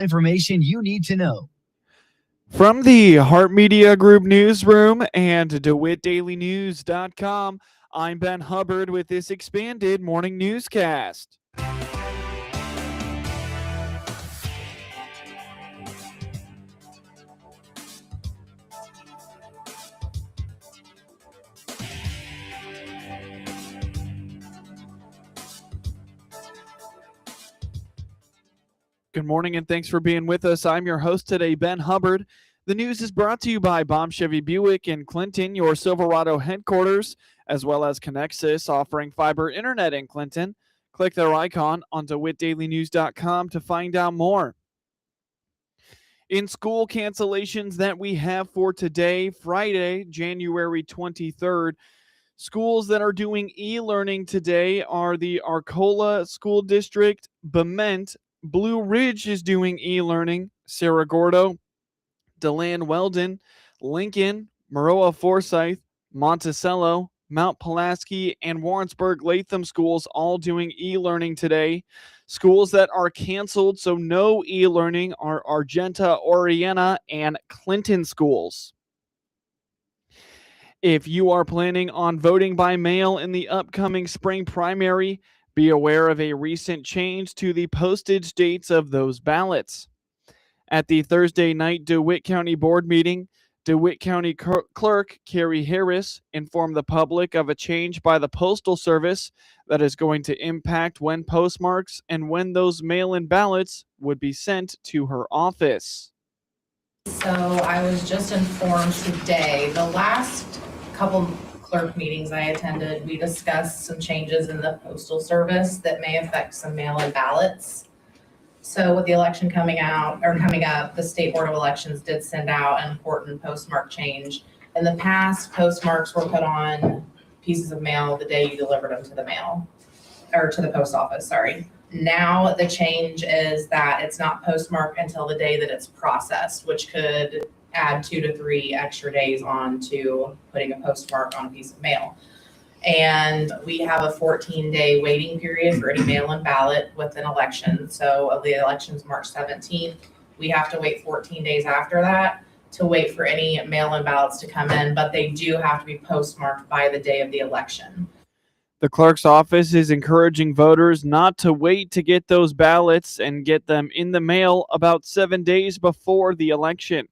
Information you need to know. From the Heart Media Group newsroom and DeWittDailyNews.com, I'm Ben Hubbard with this expanded morning newscast. Good morning and thanks for being with us. I'm your host today, Ben Hubbard. The news is brought to you by Baum Chevy Buick in Clinton, your Silverado headquarters, as well as Connexus, offering fiber internet in Clinton. Click their icon on DeWittDailyNews.com to find out more. In school cancellations that we have for today, Friday, January 23rd, schools that are doing e-learning today are the Arcola School District, Bement, Blue Ridge is doing e-learning, Cerro Gordo, DeLand Weldon, Lincoln, Maroa Forsyth, Monticello, Mount Pulaski, and Warrensburg-Latham schools all doing e-learning today. Schools that are canceled, so no e-learning, are Argenta, Oriana, and Clinton schools. If you are planning on voting by mail in the upcoming spring primary, be aware of a recent change to the postage dates of those ballots. At the Thursday night DeWitt County Board meeting, DeWitt County Clerk Carrie Harris informed the public of a change by the Postal Service that is going to impact when postmarks and when those mail-in ballots would be sent to her office. So I was just informed today, the last couple clerk meetings I attended, we discussed some changes in the Postal Service that may affect some mail-in ballots. So with the election coming up, the State Board of Elections did send out an important postmark change. In the past, postmarks were put on pieces of mail the day you delivered them to the mail, or to the post office, sorry. Now the change is that it's not postmarked until the day that it's processed, which could add 2 to 3 extra days on to putting a postmark on a piece of mail. And we have a 14-day waiting period for any mail-in ballot with an election. So the election's March 17th. We have to wait 14 days after that to wait for any mail-in ballots to come in, but they do have to be postmarked by the day of the election. The clerk's office is encouraging voters not to wait to get those ballots and get them in the mail about 7 days before the election.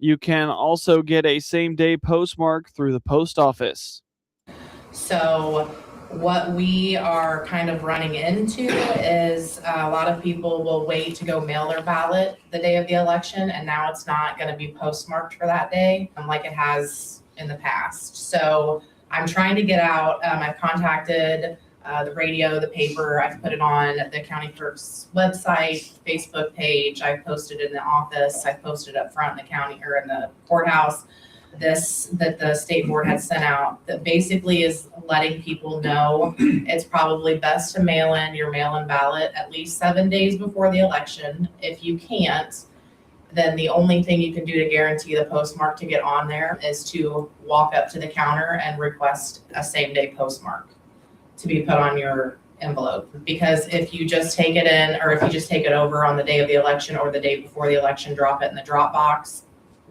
You can also get a same-day postmark through the post office. So what we are kind of running into is a lot of people will wait to go mail their ballot the day of the election, and now it's not going to be postmarked for that day like it has in the past. So I'm trying to get out. I've contacted the radio, the paper. I've put it on the county clerk's website, Facebook page. I've posted it in the office. I've posted up front in the county or in the courthouse. This that the state board had sent out that basically is letting people know it's probably best to mail in your mail-in ballot at least 7 days before the election. If you can't, then the only thing you can do to guarantee the postmark to get on there is to walk up to the counter and request a same-day postmark to be put on your envelope. Because if you just take it in, or if you just take it over on the day of the election or the day before the election, drop it in the drop box,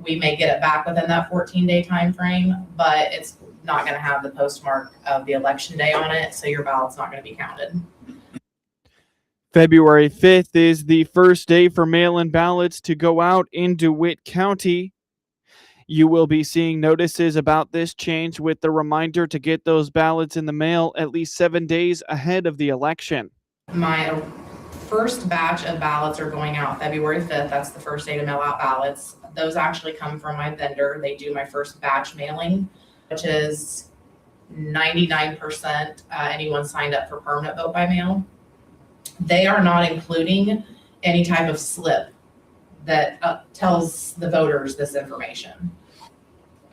we may get it back within that 14-day time frame, but it's not going to have the postmark of the election day on it, so your ballot's not going to be counted. February 5th is the first day for mail-in ballots to go out in DeWitt County. You will be seeing notices about this change with the reminder to get those ballots in the mail at least 7 days ahead of the election. My first batch of ballots are going out February 5th. That's the first day to mail out ballots. Those actually come from my vendor. They do my first batch mailing, which is 99% anyone signed up for permanent vote by mail. They are not including any type of slip that tells the voters this information.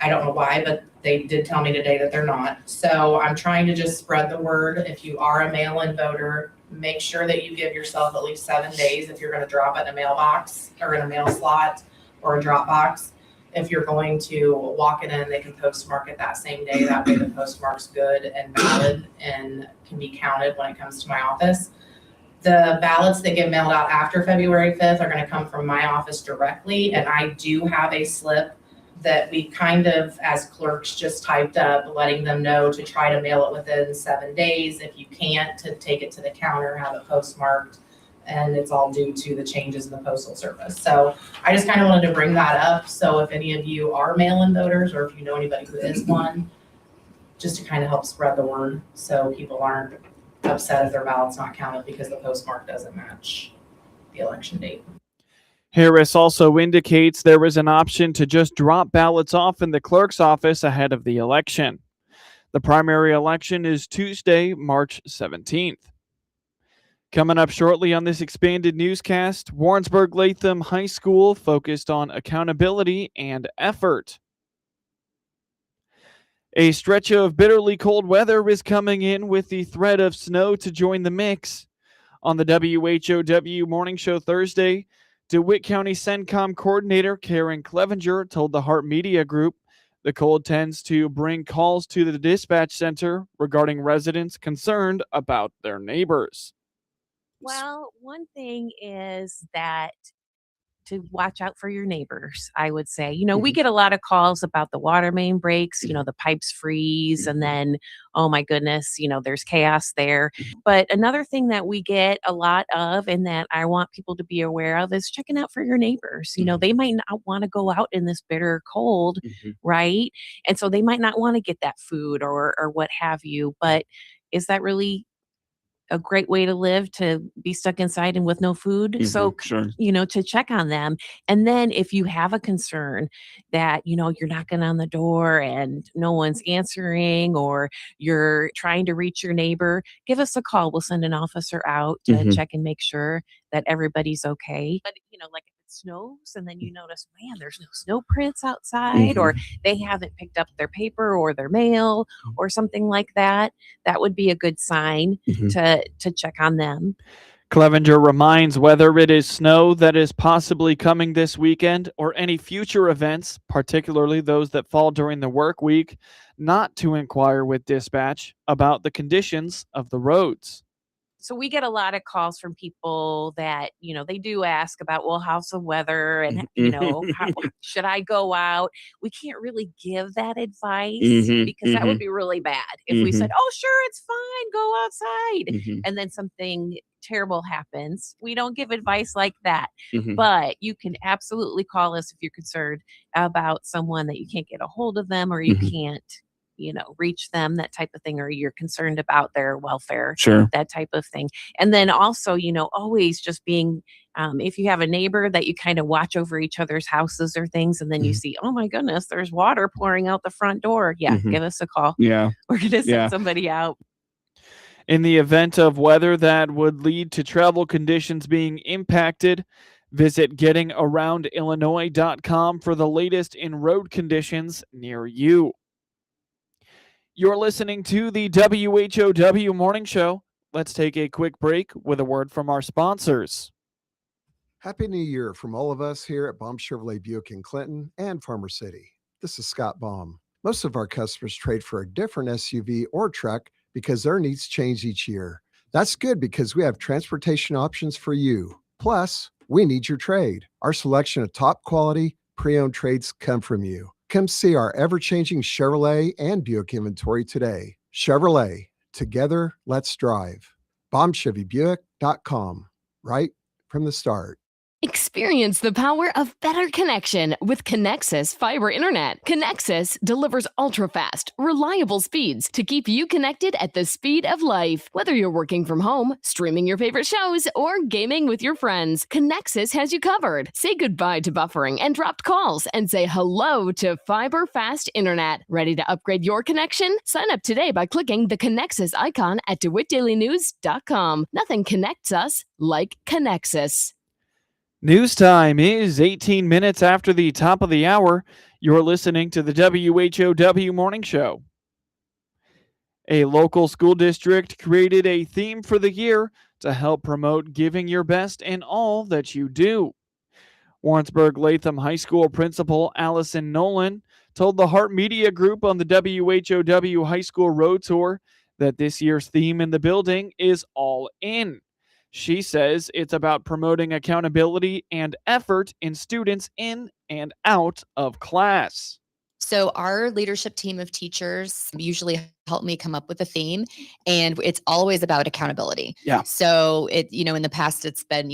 I don't know why, but they did tell me today that they're not. So I'm trying to just spread the word. If you are a mail-in voter, make sure that you give yourself at least 7 days if you're going to drop it in a mailbox or in a mail slot or a drop box. If you're going to walk it in, they can postmark it that same day. That way the postmark's good and valid and can be counted when it comes to my office. The ballots that get mailed out after February 5th are going to come from my office directly, and I do have a slip that we kind of, as clerks, just typed up, letting them know to try to mail it within 7 days. If you can't, to take it to the counter, have it postmarked, and it's all due to the changes in the postal service. So I just kind of wanted to bring that up. So if any of you are mail-in voters, or if you know anybody who is one, just to kind of help spread the word so people aren't upset if their ballot's not counted because the postmark doesn't match the election date. Harris also indicates there is an option to just drop ballots off in the clerk's office ahead of the election. The primary election is Tuesday, March 17th. Coming up shortly on this expanded newscast, Warrensburg-Latham High School focused on accountability and effort. A stretch of bitterly cold weather is coming in with the threat of snow to join the mix. On the WHOW Morning Show Thursday, DeWitt County CENCOM coordinator Karen Clevenger told the Hart Media Group the cold tends to bring calls to the dispatch center regarding residents concerned about their neighbors. Well, one thing is that to watch out for your neighbors, I would say. We get a lot of calls about the water main breaks, the pipes freeze, and then, oh my goodness, there's chaos there. But another thing that we get a lot of and that I want people to be aware of is checking out for your neighbors. They might not want to go out in this bitter cold, right? And so they might not want to get that food or what have you. But is that really a great way to live, to be stuck inside and with no food? So, Sure. to check on them. And then if you have a concern that, you're knocking on the door and no one's answering, or you're trying to reach your neighbor, give us a call. We'll send an officer out to check and make sure that everybody's okay. But, like if it snows and then you notice, man, there's no snow prints outside, or they haven't picked up their paper or their mail or something like that, that would be a good sign to check on them. Clevenger reminds whether it is snow that is possibly coming this weekend or any future events, particularly those that fall during the work week, not to inquire with dispatch about the conditions of the roads. So we get a lot of calls from people that, they do ask about, well, how's the weather? And, how, should I go out? We can't really give that advice because that would be really bad. If we said, oh, sure, it's fine, go outside. And then something terrible happens. We don't give advice like that. But you can absolutely call us if you're concerned about someone that you can't get a hold of them, or you can't reach them, that type of thing, or you're concerned about their welfare, that type of thing. And then also, always just being, if you have a neighbor that you kind of watch over each other's houses or things, and then you see, oh my goodness, there's water pouring out the front door. Give us a call. We're going to send somebody out. In the event of weather that would lead to travel conditions being impacted, visit gettingaroundillinois.com for the latest in road conditions near you. You're listening to the WHOW Morning Show. Let's take a quick break with a word from our sponsors. Happy New Year from all of us here at Baum Chevrolet Buick in Clinton and Farmer City. This is Scott Baum. Most of our customers trade for a different SUV or truck because their needs change each year. That's good because we have transportation options for you. Plus, we need your trade. Our selection of top quality pre-owned trades come from you. Come see our ever-changing Chevrolet and Buick inventory today. Chevrolet, together, let's drive. BaumChevyBuick.com, right from the start. Experience the power of better connection with Connexus Fiber Internet. Connexus delivers ultra-fast, reliable speeds to keep you connected at the speed of life. Whether you're working from home, streaming your favorite shows, or gaming with your friends, Connexus has you covered. Say goodbye to buffering and dropped calls and say hello to fiber fast internet. Ready to upgrade your connection? Sign up today by clicking the Connexus icon at DeWittDailyNews.com. Nothing connects us like Connexus. News time is 18 minutes after the top of the hour. You're listening to the WHOW Morning Show. A local school district created a theme for the year to help promote giving your best in all that you do. Warrensburg-Latham High School Principal Allison Nolan told the Hart Media Group on the WHOW High School Road Tour that this year's theme in the building is All In. She says it's about promoting accountability and effort in students in and out of class. So our leadership team of teachers usually help me come up with a theme, and it's always about accountability. Yeah. So in the past, it's been,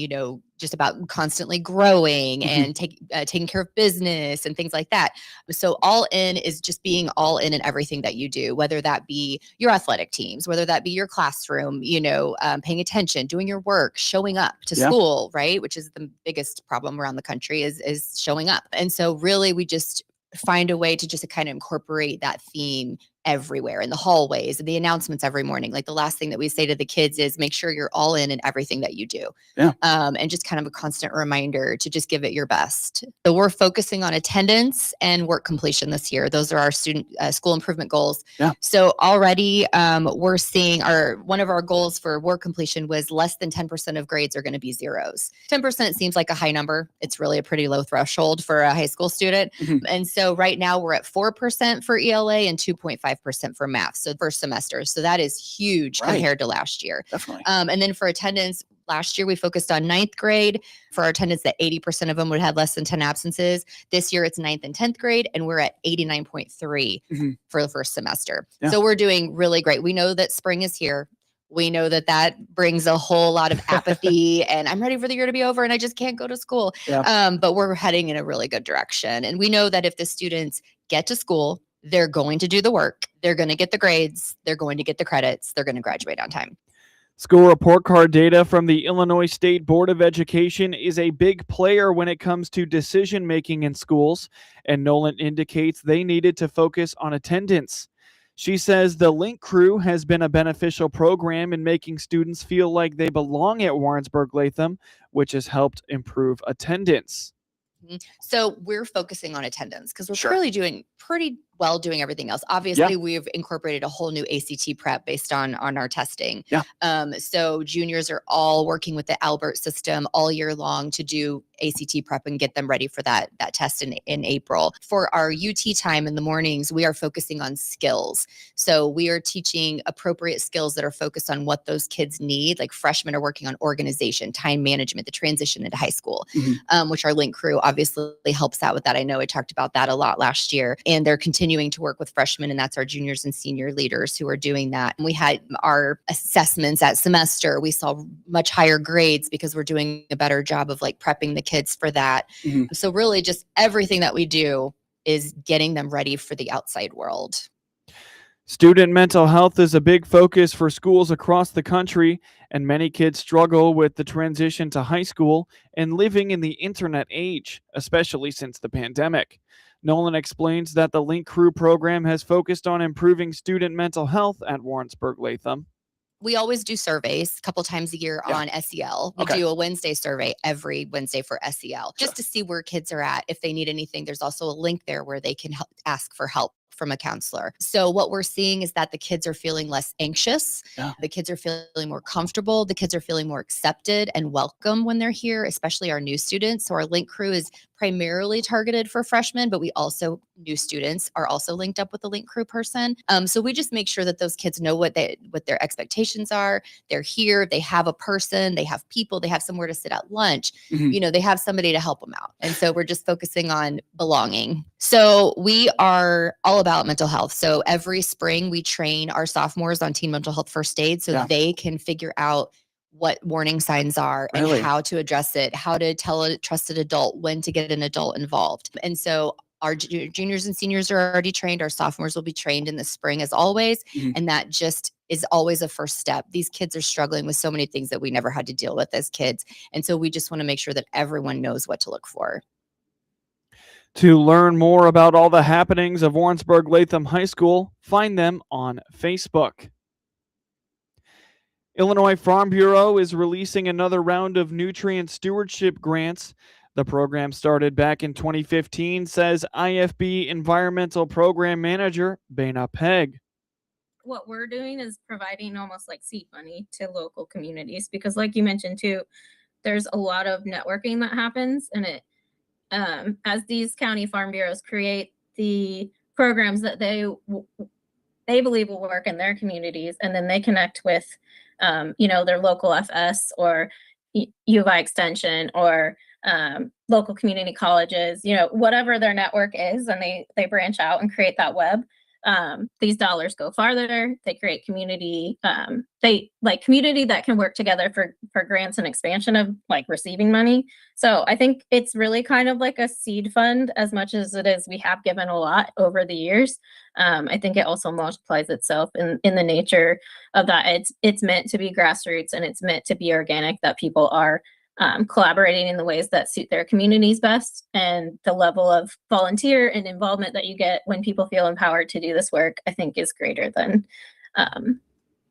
just about constantly growing and taking care of business and things like that. So all in is just being all in everything that you do, whether that be your athletic teams, whether that be your classroom, paying attention, doing your work, showing up to school, right? Which is the biggest problem around the country is showing up. And so really we just find a way to just kind of incorporate that theme everywhere in the hallways and the announcements every morning. Like the last thing that we say to the kids is make sure you're all in everything that you do. Yeah. And just kind of a constant reminder to just give it your best. So we're focusing on attendance and work completion this year. Those are our student school improvement goals. Yeah. So already we're seeing one of our goals for work completion was less than 10% of grades are going to be zeros. 10% seems like a high number. It's really a pretty low threshold for a high school student. And so right now we're at 4% for ELA and 2.5% for math. So first semester. So that is huge compared to last year. Definitely. And then for attendance, last year we focused on 9th grade for our attendance that 80% of them would have less than 10 absences. This year it's 9th and 10th grade, and we're at 89.3 for the first semester. Yeah. So we're doing really great. We know that spring is here. We know that brings a whole lot of apathy and I'm ready for the year to be over and I just can't go to school. Yeah. But we're heading in a really good direction. And we know that if the students get to school, they're going to do the work. They're going to get the grades. They're going to get the credits. They're going to graduate on time. School report card data from the Illinois State Board of Education is a big player when it comes to decision-making in schools, and Nolan indicates they needed to focus on attendance. She says the Link Crew has been a beneficial program in making students feel like they belong at Warrensburg-Latham, which has helped improve attendance. So we're focusing on attendance because we're Sure. really doing pretty well doing everything else. Obviously, we've incorporated a whole new ACT prep based on our testing. Yeah. So juniors are all working with the Albert system all year long to do ACT prep and get them ready for that test in April. For our UT time in the mornings, we are focusing on skills. So we are teaching appropriate skills that are focused on what those kids need. Like freshmen are working on organization, time management, the transition into high school, which our Link Crew obviously helps out with that. I know I talked about that a lot last year, and they're continuing to work with freshmen, and that's our juniors and senior leaders who are doing that. And we had our assessments at semester. We saw much higher grades because we're doing a better job of like prepping the kids for that. So really just everything that we do is getting them ready for the outside world. Student mental health is a big focus for schools across the country, and many kids struggle with the transition to high school and living in the internet age, especially since the pandemic. Nolan explains that the Link Crew program has focused on improving student mental health at Warrensburg-Latham. We always do surveys a couple times a year on SEL. We do a Wednesday survey every Wednesday for SEL, just to see where kids are at. If they need anything, there's also a link there where they can ask for help from a counselor. So what we're seeing is that the kids are feeling less anxious. The kids are feeling more comfortable. The kids are feeling more accepted and welcome when they're here, especially our new students. So our Link Crew is primarily targeted for freshmen, but we also, new students are also linked up with the Link Crew person. So we just make sure that those kids know what their expectations are. They're here, they have a person, they have people, they have somewhere to sit at lunch. They have somebody to help them out. And so we're just focusing on belonging. So we are all about mental health. So every spring we train our sophomores on teen mental health first aid so they can figure out what warning signs are and how to address it, how to tell a trusted adult when to get an adult involved. And so our juniors and seniors are already trained. Our sophomores will be trained in the spring as always. And that just is always a first step. These kids are struggling with so many things that we never had to deal with as kids. And so we just want to make sure that everyone knows what to look for. To learn more about all the happenings of Warrensburg-Latham High School, find them on Facebook. Illinois Farm Bureau is releasing another round of nutrient stewardship grants. The program started back in 2015, says IFB Environmental Program Manager Bana Pegg. What we're doing is providing almost like seed money to local communities because like you mentioned too, there's a lot of networking that happens, and it as these county farm bureaus create the programs that they believe will work in their communities, and then they connect with their local FS or U of I Extension or local community colleges, whatever their network is, and they branch out and create that web. These dollars go farther. They create community. They like community that can work together for grants and expansion of like receiving money. So I think it's really kind of like a seed fund as much as it is we have given a lot over the years. I think it also multiplies itself in the nature of that. It's meant to be grassroots and it's meant to be organic, that people are collaborating in the ways that suit their communities best, and the level of volunteer and involvement that you get when people feel empowered to do this work, I think, is greater than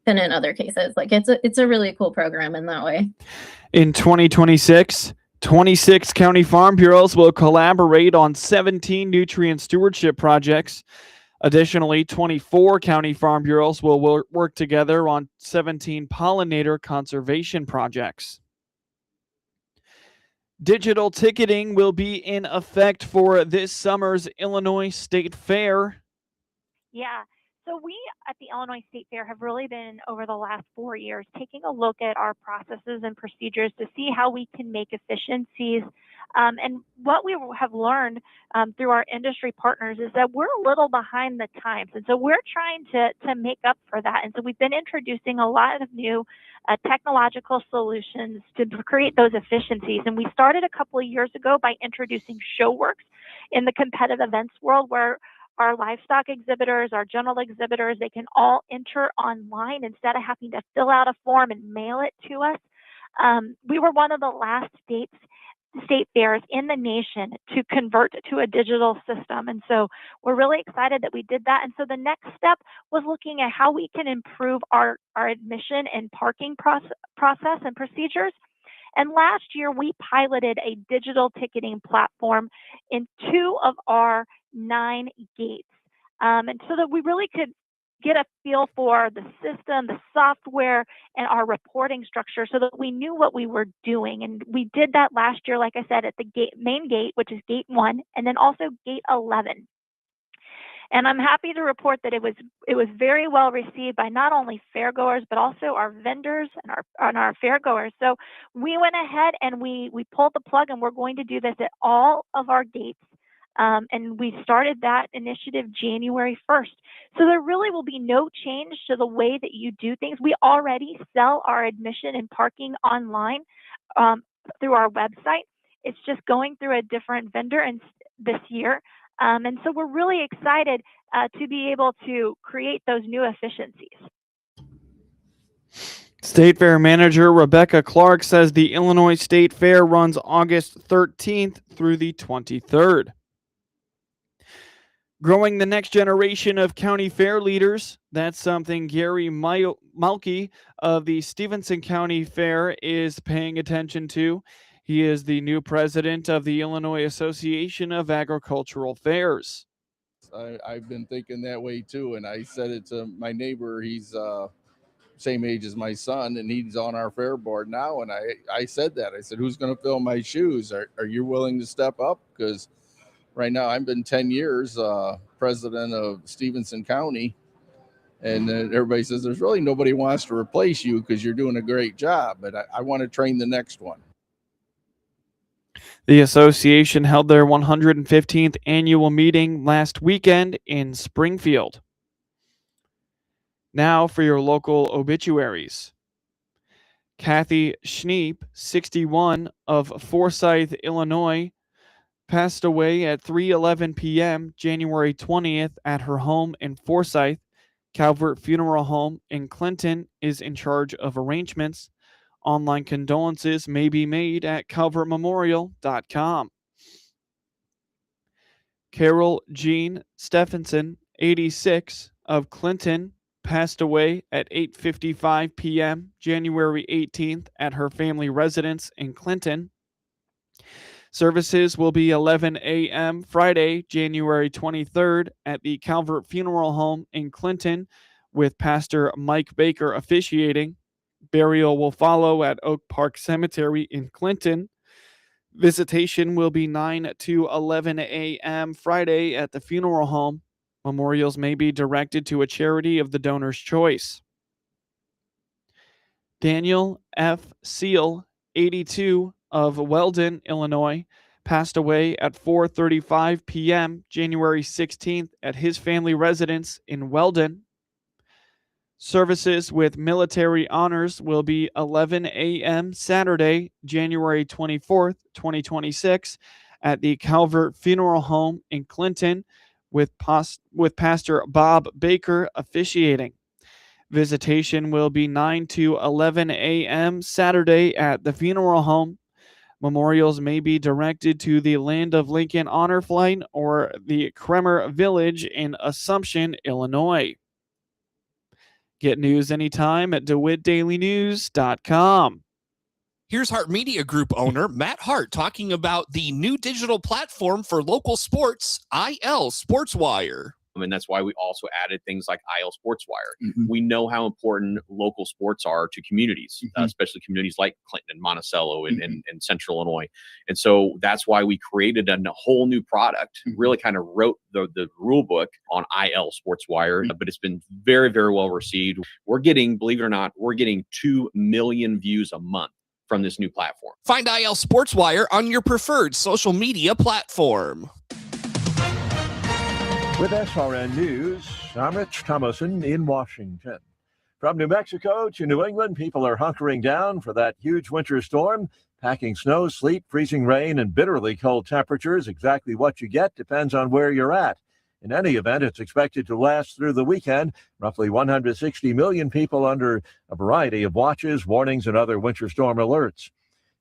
in other cases. Like it's a really cool program in that way. In 2026, 26 county farm bureaus will collaborate on 17 nutrient stewardship projects. Additionally, 24 county farm bureaus will work together on 17 pollinator conservation projects. Digital ticketing will be in effect for this summer's Illinois State Fair. Yeah, so we at the Illinois State Fair have really been, over the last 4 years, taking a look at our processes and procedures to see how we can make efficiencies. And what we have learned through our industry partners is that we're a little behind the times. And so we're trying to make up for that. And so we've been introducing a lot of new technological solutions to create those efficiencies. And we started a couple of years ago by introducing ShowWorks in the competitive events world, where our livestock exhibitors, our general exhibitors, they can all enter online instead of having to fill out a form and mail it to us. We were one of the last state fairs in the nation to convert to a digital system. And so we're really excited that we did that. And so the next step was looking at how we can improve our admission and parking process and procedures. And last year, we piloted a digital ticketing platform in 2 of our 9 gates. And so that we really could get a feel for the system, the software, and our reporting structure so that we knew what we were doing. And we did that last year, like I said, at the main gate, which is gate 1, and then also gate 11. And I'm happy to report that it was very well received by not only fairgoers, but also our vendors and our fairgoers. So we went ahead and we pulled the plug, and we're going to do this at all of our gates. And we started that initiative January 1st. So there really will be no change to the way that you do things. We already sell our admission and parking online through our website. It's just going through a different vendor this year. And so we're really excited to be able to create those new efficiencies. State Fair Manager Rebecca Clark says the Illinois State Fair runs August 13th through the 23rd. Growing the next generation of county fair leaders, that's something Gary Malke of the Stevenson County Fair is paying attention to. He is the new president of the Illinois Association of Agricultural Fairs. I've been thinking that way too, and I said it to my neighbor. He's same age as my son, and he's on our fair board now. And I said that. I said, who's going to fill my shoes? Are you willing to step up? Because right now I've been 10 years president of Stevenson County, and everybody says there's really nobody who wants to replace you because you're doing a great job, but I want to train the next one. The association held their 115th annual meeting last weekend in Springfield. Now for your local obituaries. Kathy Schneep, 61, of Forsyth, Illinois, passed away at 3:11 p.m. January 20th at her home in Forsyth. Calvert Funeral Home in Clinton is in charge of arrangements. Online condolences may be made at calvertmemorial.com. Carol Jean Stephenson, 86, of Clinton, passed away at 8:55 p.m. January 18th at her family residence in Clinton. Services will be 11 a.m. Friday, January 23rd at the Calvert Funeral Home in Clinton, with Pastor Mike Baker officiating. Burial will follow at Oak Park Cemetery in Clinton. Visitation will be 9 to 11 a.m. Friday at the funeral home. Memorials may be directed to a charity of the donor's choice. Daniel F. Seal, 82, of Weldon, Illinois, passed away at 4:35 p.m. January 16th at his family residence in Weldon. Services with military honors will be 11 a.m. Saturday, January 24th, 2026, at the Calvert Funeral Home in Clinton, with Pastor Bob Baker officiating. Visitation will be 9 to 11 a.m. Saturday at the funeral home. Memorials may be directed to the Land of Lincoln Honor Flight or the Kremer Village in Assumption, Illinois. Get news anytime at DeWittDailyNews.com. Here's Hart Media Group owner Matt Hart talking about the new digital platform for local sports, IL SportsWire. And that's why we also added things like IL SportsWire. We know how important local sports are to communities, especially communities like Clinton and Monticello and Central Illinois. And so that's why we created a whole new product, really kind of wrote the rule book on IL SportsWire, but it's been very, very well received. We're getting, believe it or not, 2 million views a month from this new platform. Find IL SportsWire on your preferred social media platform. With SRN News, I'm Rich Thomason in Washington. From New Mexico to New England, people are hunkering down for that huge winter storm. Packing snow, sleet, freezing rain, and bitterly cold temperatures. Exactly what you get depends on where you're at. In any event, it's expected to last through the weekend. Roughly 160 million people under a variety of watches, warnings, and other winter storm alerts.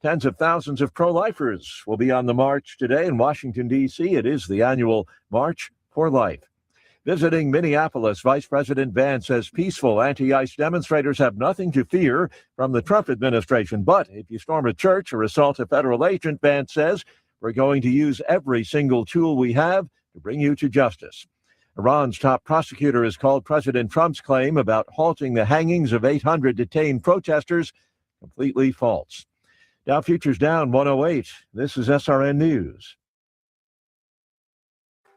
Tens of thousands of pro-lifers will be on the march today in Washington, D.C. It is the annual March for Life. Visiting Minneapolis, Vice President Vance says peaceful anti-ICE demonstrators have nothing to fear from the Trump administration. But if you storm a church or assault a federal agent, Vance says, we're going to use every single tool we have to bring you to justice. Iran's top prosecutor has called President Trump's claim about halting the hangings of 800 detained protesters completely false. Dow futures down 108. This is SRN News.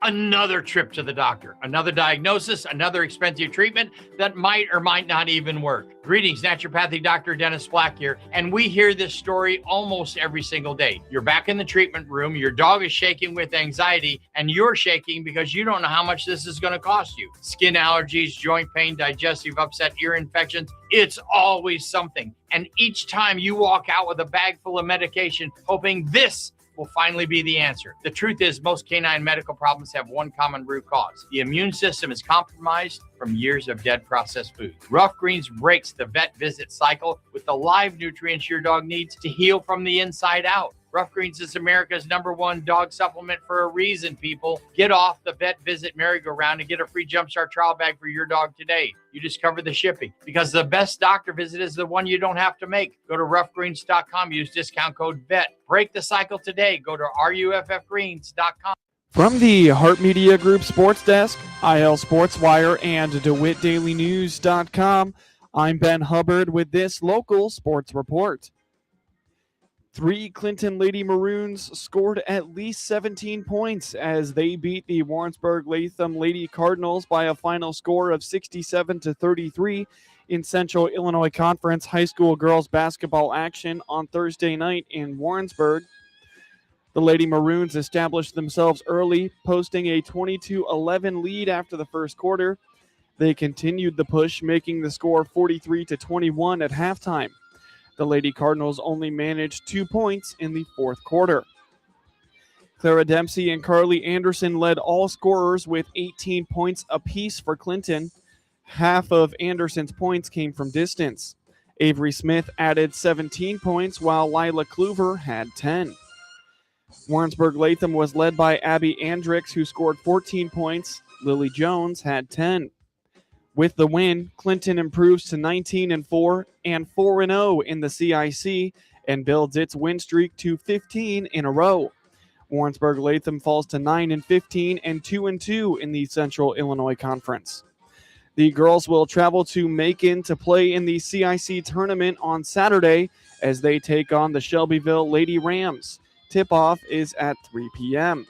Another trip to the doctor, another diagnosis, another expensive treatment that might or might not even work. Greetings, naturopathic Dr. Dennis Black here, and we hear this story almost every single day. You're back in the treatment room, your dog is shaking with anxiety, and you're shaking because you don't know how much this is going to cost you. Skin allergies, joint pain, digestive upset, ear infections, it's always something. And each time you walk out with a bag full of medication, hoping this will finally be the answer. The truth is, most canine medical problems have one common root cause. The immune system is compromised from years of dead processed food. Rough Greens breaks the vet visit cycle with the live nutrients your dog needs to heal from the inside out. Rough Greens is America's #1 dog supplement for a reason, people. Get off the vet visit merry-go-round and get a free Jumpstart trial bag for your dog today. You just cover the shipping because the best doctor visit is the one you don't have to make. Go to roughgreens.com. Use discount code VET. Break the cycle today. Go to ruffgreens.com. From the Hart Media Group Sports Desk, IL SportsWire, and DeWittDailyNews.com, I'm Ben Hubbard with this local sports report. 3 Clinton Lady Maroons scored at least 17 points as they beat the Warrensburg-Latham Lady Cardinals by a final score of 67-33 in Central Illinois Conference high school girls basketball action on Thursday night in Warrensburg. The Lady Maroons established themselves early, posting a 22-11 lead after the first quarter. They continued the push, making the score 43-21 at halftime. The Lady Cardinals only managed 2 points in the fourth quarter. Clara Dempsey and Carly Anderson led all scorers with 18 points apiece for Clinton. Half of Anderson's points came from distance. Avery Smith added 17 points, while Lila Kluver had 10. Warrensburg-Latham was led by Abby Andricks, who scored 14 points. Lily Jones had 10. With the win, Clinton improves to 19-4 and 4-0 in the CIC and builds its win streak to 15 in a row. Warrensburg-Latham falls to 9-15 and 2-2 in the Central Illinois Conference. The girls will travel to Macon to play in the CIC tournament on Saturday as they take on the Shelbyville Lady Rams. Tip-off is at 3 p.m.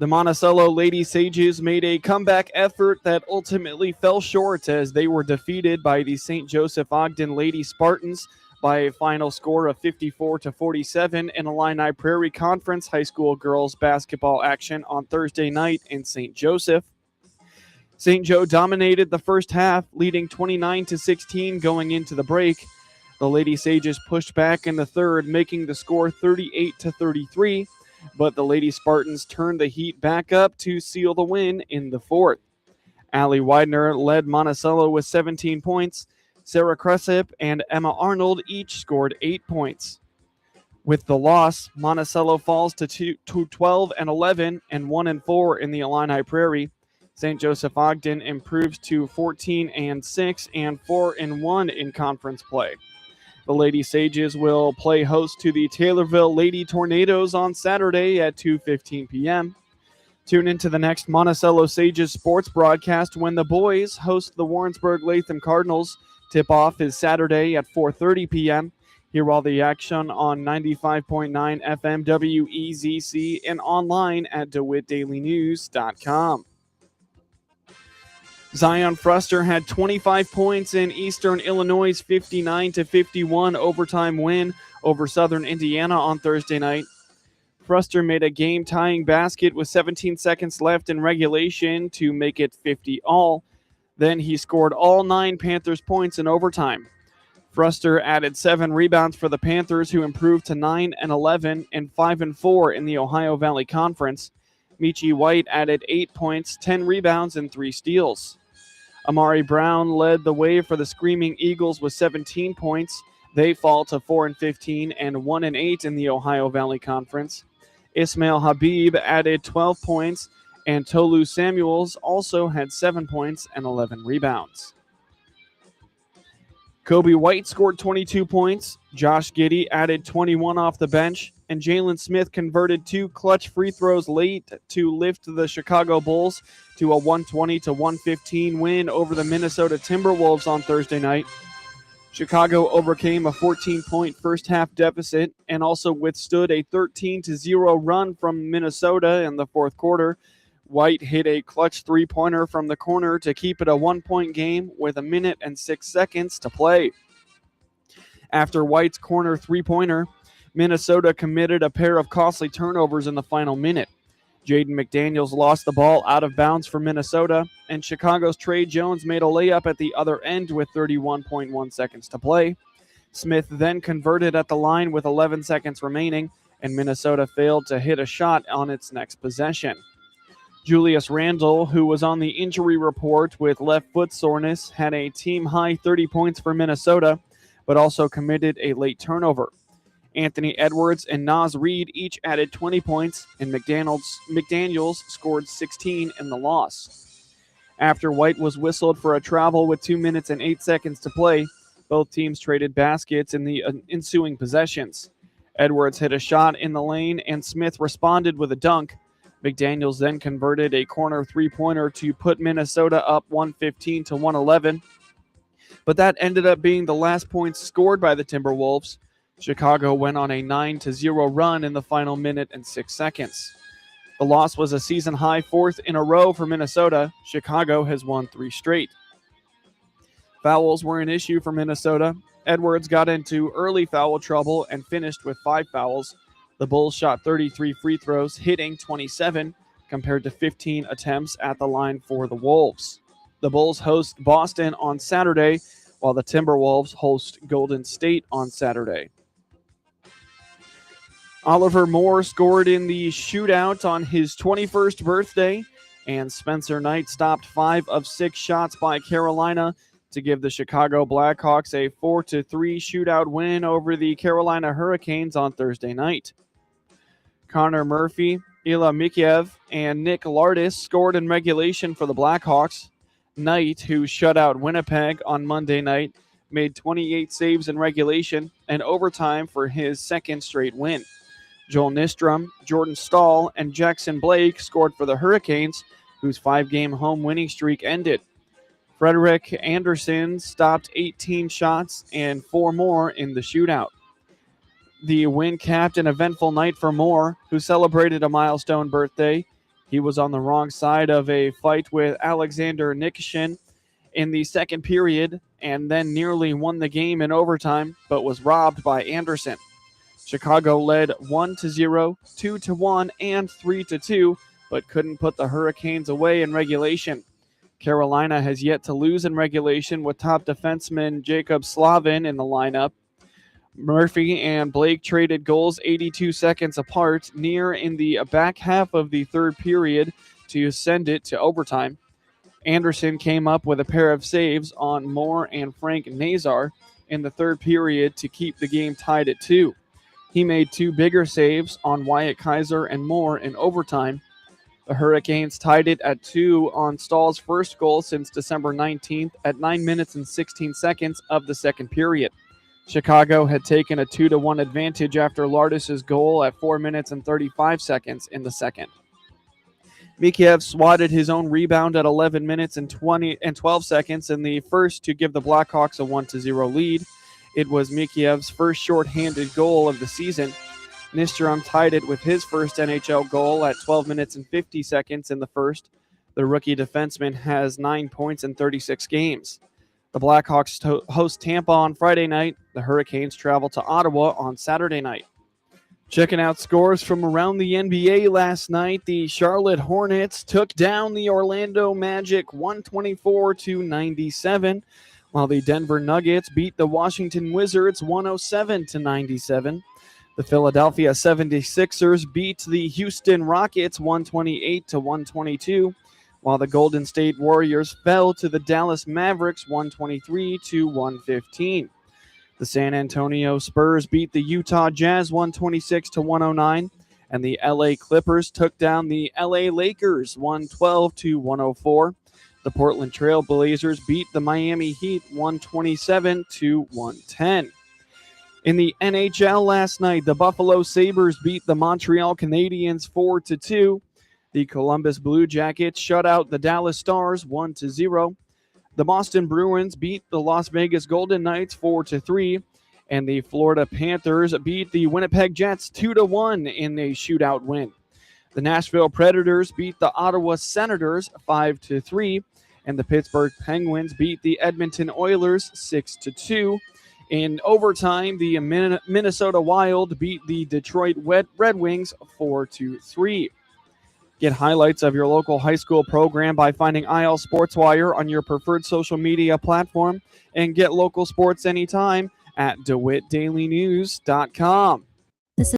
The Monticello Lady Sages made a comeback effort that ultimately fell short as they were defeated by the St. Joseph Ogden Lady Spartans by a final score of 54-47 in Illini Prairie Conference high school girls basketball action on Thursday night in St. Joseph. St. Joe dominated the first half, leading 29-16 going into the break. The Lady Sages pushed back in the third, making the score 38-33, but the Lady Spartans turned the heat back up to seal the win in the fourth. Allie Widener led Monticello with 17 points. Sarah Cressip and Emma Arnold each scored 8 points. With the loss, Monticello falls to 12-11 and 1-4 in the Illini Prairie. St. Joseph Ogden improves to 14-6 and 4-1 in conference play. The Lady Sages will play host to the Taylorville Lady Tornadoes on Saturday at 2:15 p.m. Tune into the next Monticello Sages sports broadcast when the boys host the Warrensburg-Latham Cardinals. Tip-off is Saturday at 4:30 p.m. Hear all the action on 95.9 FM WEZC and online at DeWittDailyNews.com. Zion Fruster had 25 points in Eastern Illinois' 59-51 overtime win over Southern Indiana on Thursday night. Fruster made a game-tying basket with 17 seconds left in regulation to make it 50-all. Then he scored all 9 Panthers points in overtime. Fruster added 7 rebounds for the Panthers, who improved to 9-11 and 5-4 in the Ohio Valley Conference. Michi White added 8 points, 10 rebounds, and 3 steals. Amari Brown led the way for the Screaming Eagles with 17 points. They fall to 4-15 and 1-8 in the Ohio Valley Conference. Ismail Habib added 12 points, and Tolu Samuels also had 7 points and 11 rebounds. Kobe White scored 22 points. Josh Giddey added 21 off the bench, and Jalen Smith converted 2 clutch free throws late to lift the Chicago Bulls to a 120-115 win over the Minnesota Timberwolves on Thursday night. Chicago overcame a 14-point first-half deficit and also withstood a 13-0 run from Minnesota in the fourth quarter. White hit a clutch three-pointer from the corner to keep it a 1-point game with 1 minute and 6 seconds to play. After White's corner three-pointer, Minnesota committed a pair of costly turnovers in the final minute. Jaden McDaniels lost the ball out of bounds for Minnesota, and Chicago's Trey Jones made a layup at the other end with 31.1 seconds to play. Smith then converted at the line with 11 seconds remaining, and Minnesota failed to hit a shot on its next possession. Julius Randle, who was on the injury report with left foot soreness, had a team-high 30 points for Minnesota, but also committed a late turnover. Anthony Edwards and Naz Reid each added 20 points, and McDaniels scored 16 in the loss. After White was whistled for a travel with 2 minutes and 8 seconds to play, both teams traded baskets in the ensuing possessions. Edwards hit a shot in the lane, and Smith responded with a dunk. McDaniels then converted a corner three-pointer to put Minnesota up 115-111. But that ended up being the last points scored by the Timberwolves. Chicago went on a 9-0 run in the final minute and 6 seconds. The loss was a season-high 4th in a row for Minnesota. Chicago has won 3 straight. Fouls were an issue for Minnesota. Edwards got into early foul trouble and finished with 5 fouls. The Bulls shot 33 free throws, hitting 27, compared to 15 attempts at the line for the Wolves. The Bulls host Boston on Saturday, while the Timberwolves host Golden State on Saturday. Oliver Moore scored in the shootout on his 21st birthday, and Spencer Knight stopped 5 of 6 shots by Carolina to give the Chicago Blackhawks a 4-3 shootout win over the Carolina Hurricanes on Thursday night. Connor Murphy, Ila Mikheyev, and Nick Lardis scored in regulation for the Blackhawks. Knight, who shut out Winnipeg on Monday night, made 28 saves in regulation and overtime for his second straight win. Joel Nystrom, Jordan Stahl, and Jackson Blake scored for the Hurricanes, whose 5-game home winning streak ended. Frederick Anderson stopped 18 shots and 4 more in the shootout. The win capped an eventful night for Moore, who celebrated a milestone birthday. He was on the wrong side of a fight with Alexander Nikishin in the second period and then nearly won the game in overtime, but was robbed by Anderson. Chicago led 1-0, 2-1, and 3-2, but couldn't put the Hurricanes away in regulation. Carolina has yet to lose in regulation with top defenseman Jacob Slavin in the lineup. Murphy and Blake traded goals 82 seconds apart near in the back half of the third period to send it to overtime. Anderson came up with a pair of saves on Moore and Frank Nazar in the third period to keep the game tied at 2. He made 2 bigger saves on Wyatt Kaiser and Moore in overtime. The Hurricanes tied it at 2 on Stahl's first goal since December 19th at 9 minutes and 16 seconds of the second period. Chicago had taken a 2-1 advantage after Lardis's goal at 4 minutes and 35 seconds in the second. Mikheyev swatted his own rebound at 11 minutes and 12 seconds in the first to give the Blackhawks a 1-0 lead. It was Mikheyev's first shorthanded goal of the season. Nystrom tied it with his first NHL goal at 12 minutes and 50 seconds in the first. The rookie defenseman has 9 points in 36 games. The Blackhawks host Tampa on Friday night. The Hurricanes travel to Ottawa on Saturday night. Checking out scores from around the NBA last night, the Charlotte Hornets took down the Orlando Magic 124-97, while the Denver Nuggets beat the Washington Wizards 107-97. The Philadelphia 76ers beat the Houston Rockets 128-122, while the Golden State Warriors fell to the Dallas Mavericks 123-115. The San Antonio Spurs beat the Utah Jazz 126-109, and the LA Clippers took down the LA Lakers 112-104. The Portland Trail Blazers beat the Miami Heat 127-110. In the NHL last night, the Buffalo Sabres beat the Montreal Canadiens 4-2. The Columbus Blue Jackets shut out the Dallas Stars 1-0. The Boston Bruins beat the Las Vegas Golden Knights 4-3. And the Florida Panthers beat the Winnipeg Jets 2-1 in a shootout win. The Nashville Predators beat the Ottawa Senators 5-3. And the Pittsburgh Penguins beat the Edmonton Oilers 6-2. In overtime, the Minnesota Wild beat the Detroit Red Wings 4-3. Get highlights of your local high school program by finding IL SportsWire on your preferred social media platform, and get local sports anytime at DeWittDailyNews.com.